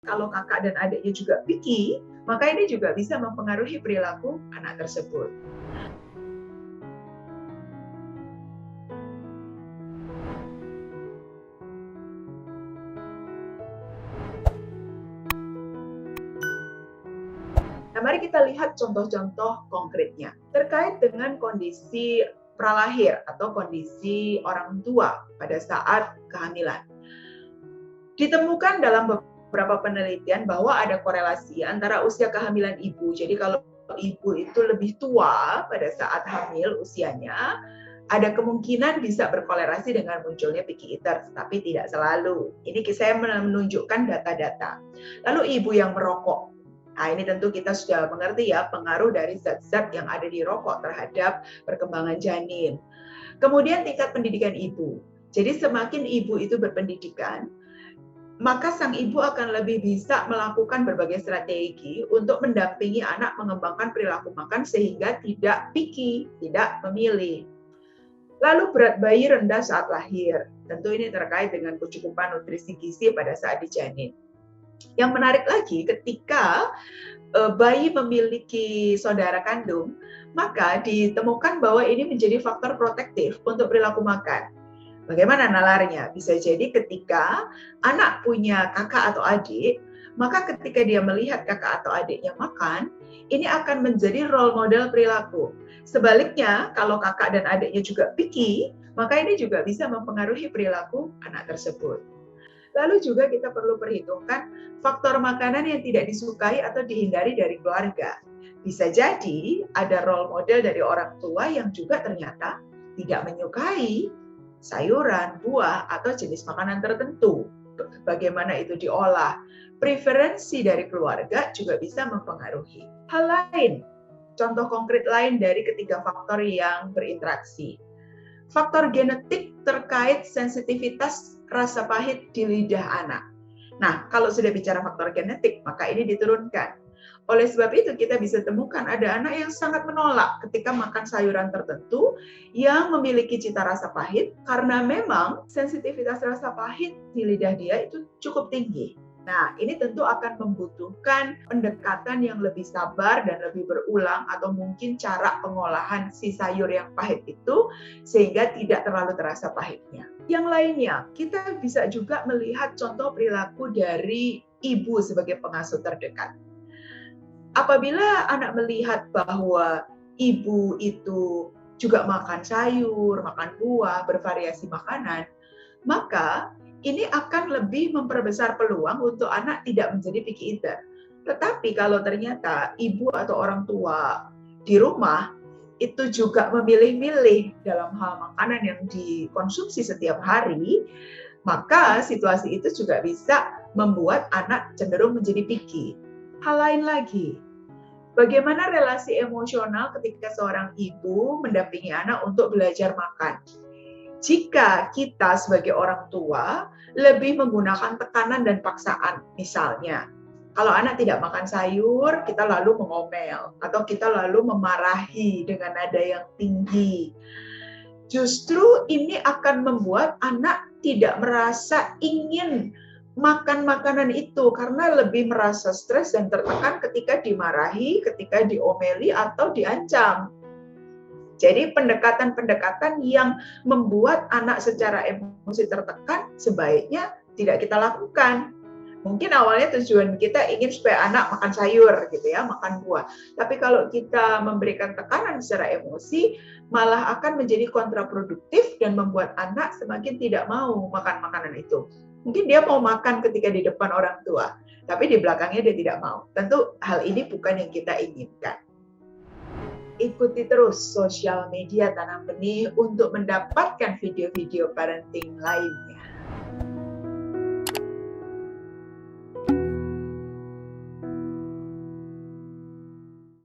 Kalau kakak dan adiknya juga picky, maka ini juga bisa mempengaruhi perilaku anak tersebut. Nah, mari kita lihat contoh-contoh konkretnya terkait dengan kondisi pralahir atau kondisi orang tua pada saat kehamilan. Ditemukan dalam beberapa penelitian bahwa ada korelasi antara usia kehamilan ibu. Jadi kalau ibu itu lebih tua pada saat hamil usianya, ada kemungkinan bisa berkorelasi dengan munculnya picky eater, tapi tidak selalu. Ini saya menunjukkan data-data. Lalu ibu yang merokok. Nah, ini tentu kita sudah mengerti ya pengaruh dari zat-zat yang ada di rokok terhadap perkembangan janin. Kemudian tingkat pendidikan ibu. Jadi semakin ibu itu berpendidikan, maka sang ibu akan lebih bisa melakukan berbagai strategi untuk mendampingi anak mengembangkan perilaku makan sehingga tidak picky, tidak memilih. Lalu berat bayi rendah saat lahir. Tentu ini terkait dengan kecukupan nutrisi gizi pada saat dijanin. Yang menarik lagi, ketika bayi memiliki saudara kandung, maka ditemukan bahwa ini menjadi faktor protektif untuk perilaku makan. Bagaimana nalarnya? Bisa jadi ketika anak punya kakak atau adik, maka ketika dia melihat kakak atau adiknya makan, ini akan menjadi role model perilaku. Sebaliknya, kalau kakak dan adiknya juga picky, maka ini juga bisa mempengaruhi perilaku anak tersebut. Lalu juga kita perlu perhitungkan faktor makanan yang tidak disukai atau dihindari dari keluarga. Bisa jadi ada role model dari orang tua yang juga ternyata tidak menyukai sayuran, buah, atau jenis makanan tertentu. Bagaimana itu diolah. Preferensi dari keluarga juga bisa mempengaruhi. Hal lain, contoh konkret lain dari ketiga faktor yang berinteraksi. Faktor genetik terkait sensitivitas rasa pahit di lidah anak. Nah, kalau sudah bicara faktor genetik, maka ini diturunkan. Oleh sebab itu, kita bisa temukan ada anak yang sangat menolak ketika makan sayuran tertentu yang memiliki cita rasa pahit karena memang sensitivitas rasa pahit di lidah dia itu cukup tinggi. Nah, ini tentu akan membutuhkan pendekatan yang lebih sabar dan lebih berulang atau mungkin cara pengolahan si sayur yang pahit itu sehingga tidak terlalu terasa pahitnya. Yang lainnya, kita bisa juga melihat contoh perilaku dari ibu sebagai pengasuh terdekat. Apabila anak melihat bahwa ibu itu juga makan sayur, makan buah, bervariasi makanan, maka ini akan lebih memperbesar peluang untuk anak tidak menjadi picky eater. Tetapi kalau ternyata ibu atau orang tua di rumah itu juga memilih-milih dalam hal makanan yang dikonsumsi setiap hari, maka situasi itu juga bisa membuat anak cenderung menjadi picky. Hal lain lagi, bagaimana relasi emosional ketika seorang ibu mendampingi anak untuk belajar makan? Jika kita sebagai orang tua lebih menggunakan tekanan dan paksaan, misalnya, kalau anak tidak makan sayur, kita lalu mengomel, atau kita lalu memarahi dengan nada yang tinggi. Justru ini akan membuat anak tidak merasa ingin makan makanan itu karena lebih merasa stres dan tertekan ketika dimarahi, ketika diomeli atau diancam. Jadi pendekatan-pendekatan yang membuat anak secara emosi tertekan sebaiknya tidak kita lakukan. Mungkin awalnya tujuan kita ingin supaya anak makan sayur gitu ya, makan buah. Tapi kalau kita memberikan tekanan secara emosi, malah akan menjadi kontraproduktif dan membuat anak semakin tidak mau makan makanan itu. Mungkin dia mau makan ketika di depan orang tua, tapi di belakangnya dia tidak mau. Tentu hal ini bukan yang kita inginkan. Ikuti terus sosial media Tanam Benih untuk mendapatkan video-video parenting lainnya.